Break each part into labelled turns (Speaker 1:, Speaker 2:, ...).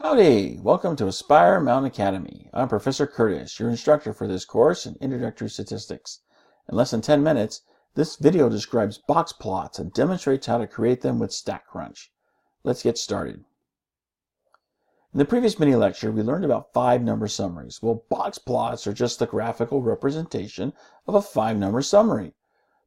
Speaker 1: Howdy! Welcome to Aspire Mountain Academy. I'm Professor Curtis, your instructor for this course in Introductory Statistics. In less than 10 minutes, this video describes box plots and demonstrates how to create them with StatCrunch. Let's get started. In the previous mini lecture, we learned about 5-number summaries. Well, box plots are just the graphical representation of a 5-number summary.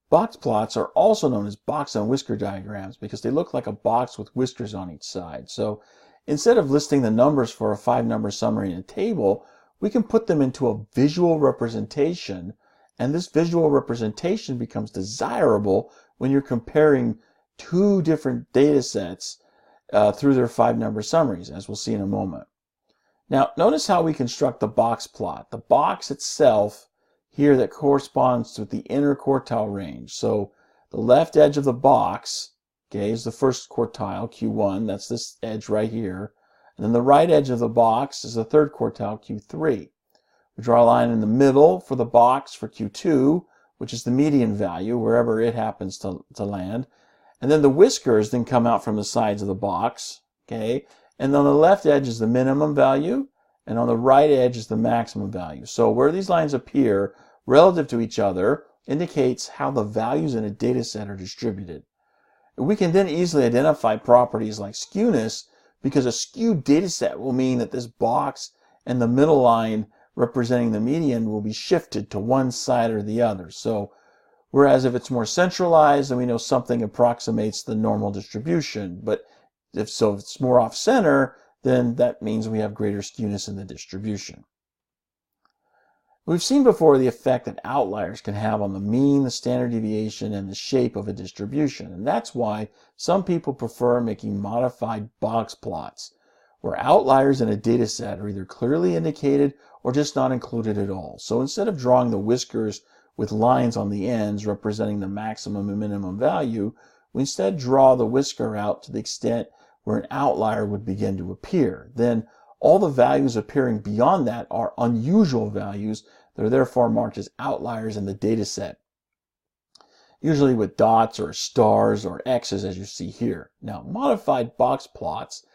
Speaker 1: Box plots are also known as box and whisker diagrams because they look like a box with whiskers on each side. So instead of listing the numbers for a 5-number summary in a table, we can put them into a visual representation, and this visual representation becomes desirable when you're comparing two different data sets through their 5-number summaries, as we'll see in a moment. Now, notice how we construct the box plot. The box itself here that corresponds to the inner quartile range. So the left edge of the box, okay, is the first quartile, Q1. That's this edge right here. And then the right edge of the box is the third quartile, Q3. We draw a line in the middle for the box for Q2, which is the median value, wherever it happens to land. And then the whiskers then come out from the sides of the box, okay? And on the left edge is the minimum value, and on the right edge is the maximum value. So where these lines appear relative to each other indicates how the values in a data set are distributed. We can then easily identify properties like skewness, because a skewed data set will mean that this box and the middle line representing the median will be shifted to one side or the other. So whereas if it's more centralized, then we know something approximates the normal distribution. But if it's more off-center, then that means we have greater skewness in the distribution. We've seen before the effect that outliers can have on the mean, the standard deviation, and the shape of a distribution. And that's why some people prefer making modified box plots, where outliers in a data set are either clearly indicated or just not included at all. So instead of drawing the whiskers with lines on the ends representing the maximum and minimum value, we instead draw the whisker out to the extent where an outlier would begin to appear. Then all the values appearing beyond that are unusual values that are therefore marked as outliers in the data set, usually with dots or stars or X's as you see here. Now, modified box plots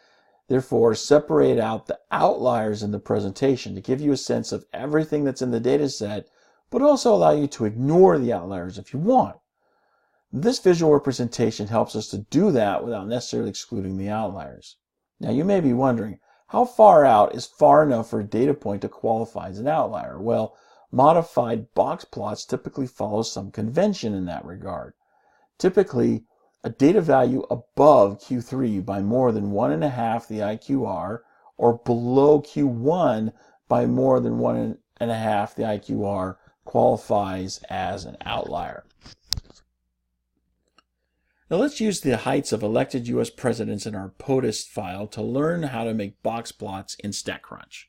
Speaker 1: therefore separate out the outliers in the presentation to give you a sense of everything that's in the data set, but also allow you to ignore the outliers if you want. This visual representation helps us to do that without necessarily excluding the outliers. Now, you may be wondering, how far out is far enough for a data point to qualify as an outlier? Well, modified box plots typically follow some convention in that regard. Typically, a data value above Q3 by more than 1.5 the IQR, or below Q1 by more than 1.5 the IQR, qualifies as an outlier. Now let's use the heights of elected U.S. presidents in our POTUS file to learn how to make box plots in StatCrunch.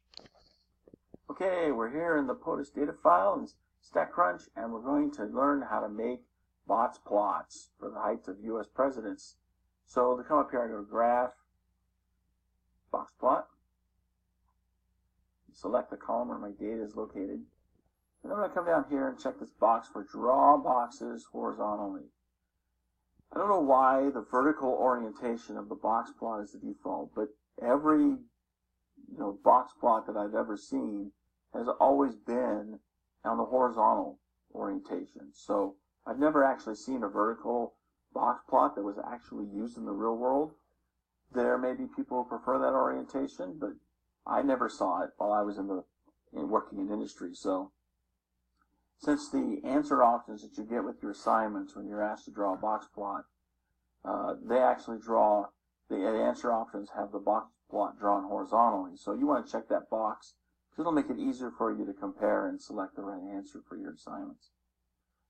Speaker 1: Okay, we're here in the POTUS data file in StatCrunch, and we're going to learn how to make box plots for the heights of U.S. presidents. So to come up here, I go to Graph, Boxplot, select the column where my data is located, and I'm going to come down here and check this box for Draw Boxes Horizontally. I don't know why the vertical orientation of the box plot is the default, but every box plot that I've ever seen has always been on the horizontal orientation. So I've never actually seen a vertical box plot that was actually used in the real world. There may be people who prefer that orientation, but I never saw it while I was working in industry. So since the answer options that you get with your assignments when you're asked to draw a box plot, they actually draw, the answer options have the box plot drawn horizontally. So you want to check that box because it'll make it easier for you to compare and select the right answer for your assignments.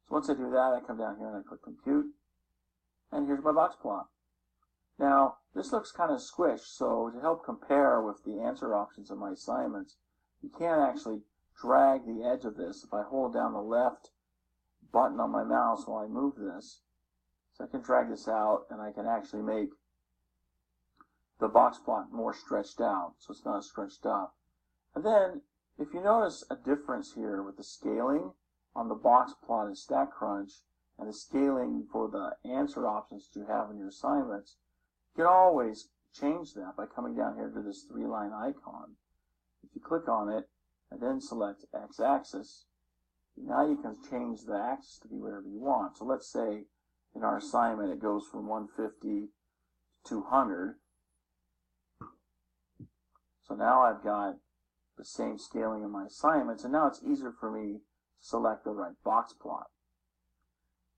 Speaker 1: So once I do that, I come down here and I click Compute, and here's my box plot. Now, this looks kind of squished, so to help compare with the answer options of my assignments, you can actually drag the edge of this. If I hold down the left button on my mouse while I move this, so I can drag this out and I can actually make the box plot more stretched out, so it's not as stretched up. And then, if you notice a difference here with the scaling on the box plot in StatCrunch and the scaling for the answer options that you have in your assignments, you can always change that by coming down here to this three-line icon. If you click on it and then select x-axis, now you can change the axis to be whatever you want. So let's say in our assignment it goes from 150 to 200. So now I've got the same scaling in my assignments, and now it's easier for me to select the right box plot.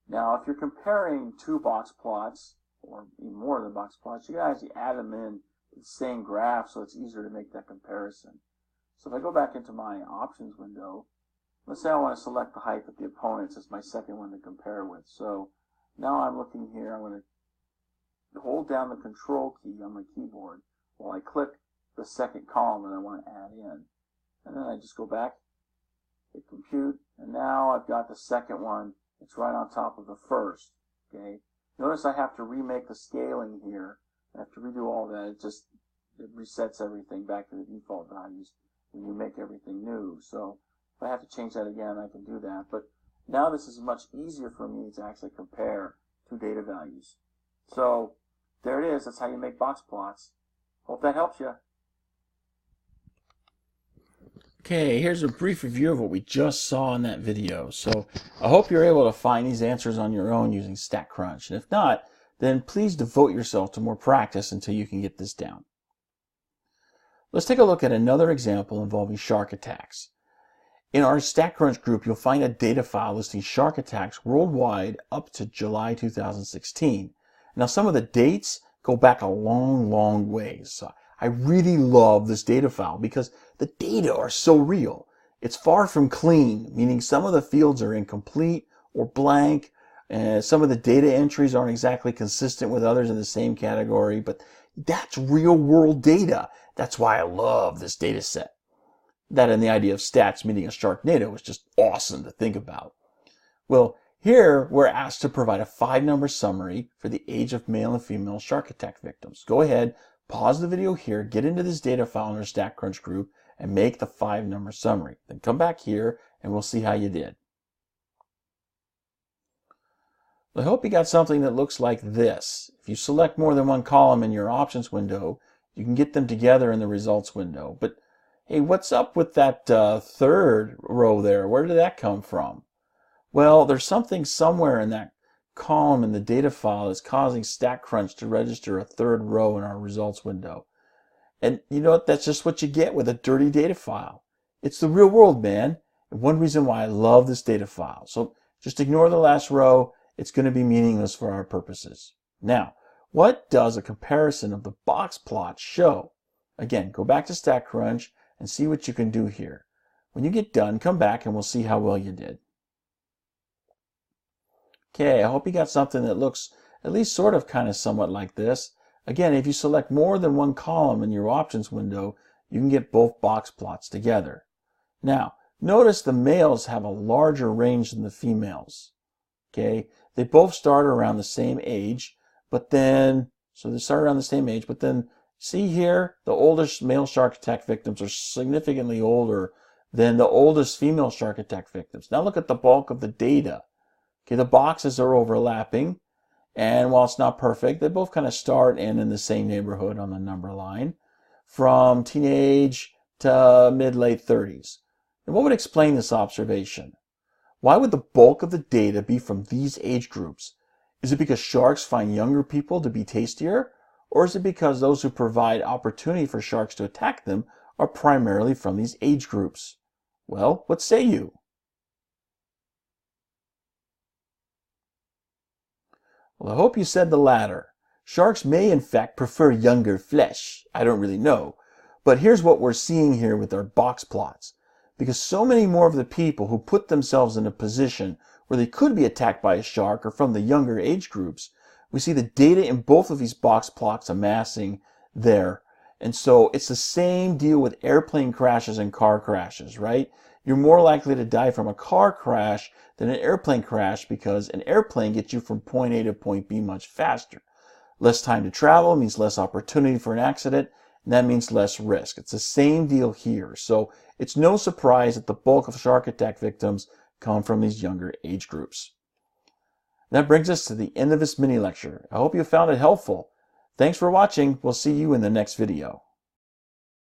Speaker 1: Now, if you're comparing two box plots, or even more than box plots, you can actually add them in the same graph, so it's easier to make that comparison. So if I go back into my options window, let's say I want to select the height of the opponents as my second one to compare with. So now I'm looking here, I'm going to hold down the control key on my keyboard while I click the second column that I want to add in. And then I just go back, hit compute, and now I've got the second one. It's right on top of the first. Okay. Notice I have to remake the scaling here. I have to redo all that. It resets everything back to the default values when you make everything new. So if I have to change that again, I can do that. But now this is much easier for me to actually compare two data values. So there it is. That's how you make box plots. Hope that helps you. Okay, here's a brief review of what we just saw in that video. So I hope you're able to find these answers on your own using StatCrunch. And if not, then please devote yourself to more practice until you can get this down. Let's take a look at another example involving shark attacks. In our StatCrunch group, you'll find a data file listing shark attacks worldwide up to July 2016. Now, some of the dates go back a long, long ways. So I really love this data file because the data are so real. It's far from clean, meaning some of the fields are incomplete or blank, and some of the data entries aren't exactly consistent with others in the same category, but that's real world data. That's why I love this data set. That and the idea of stats meeting a Sharknado is just awesome to think about. Well, here we're asked to provide a 5-number summary for the age of male and female shark attack victims. Go ahead, pause the video here, get into this data file in our StatCrunch group, and make the 5-number summary. Then come back here and we'll see how you did. I hope you got something that looks like this. If you select more than one column in your options window, you can get them together in the results window. But hey, what's up with that third row there? Where did that come from? Well, there's something somewhere in that column in the data file that's causing StatCrunch to register a third row in our results window. And you know what? That's just what you get with a dirty data file. It's the real world, man. And one reason why I love this data file. So just ignore the last row. It's going to be meaningless for our purposes. Now, what does a comparison of the box plots show? Again, go back to StatCrunch and see what you can do here. When you get done, come back and we'll see how well you did. Okay, I hope you got something that looks at least sort of kind of somewhat like this. Again, if you select more than one column in your options window, you can get both box plots together. Now, notice the males have a larger range than the females. Okay, they both start around the same age, but then, so they start around the same age, but then see here, the oldest male shark attack victims are significantly older than the oldest female shark attack victims. Now look at the bulk of the data. Okay, the boxes are overlapping, and while it's not perfect, they both kind of start and in the same neighborhood on the number line, from teenage to mid-late 30s. And what would explain this observation? Why would the bulk of the data be from these age groups? Is it because sharks find younger people to be tastier? Or is it because those who provide opportunity for sharks to attack them are primarily from these age groups? Well, what say you? Well, I hope you said the latter. Sharks may in fact prefer younger flesh. I don't really know. But here's what we're seeing here with our box plots. Because so many more of the people who put themselves in a position where they could be attacked by a shark are from the younger age groups, we see the data in both of these box plots amassing there. And so it's the same deal with airplane crashes and car crashes, right? You're more likely to die from a car crash than an airplane crash because an airplane gets you from point A to point B much faster. Less time to travel means less opportunity for an accident, and that means less risk. It's the same deal here. So it's no surprise that the bulk of shark attack victims come from these younger age groups. That brings us to the end of this mini lecture. I hope you found it helpful. Thanks for watching. We'll see you in the next video.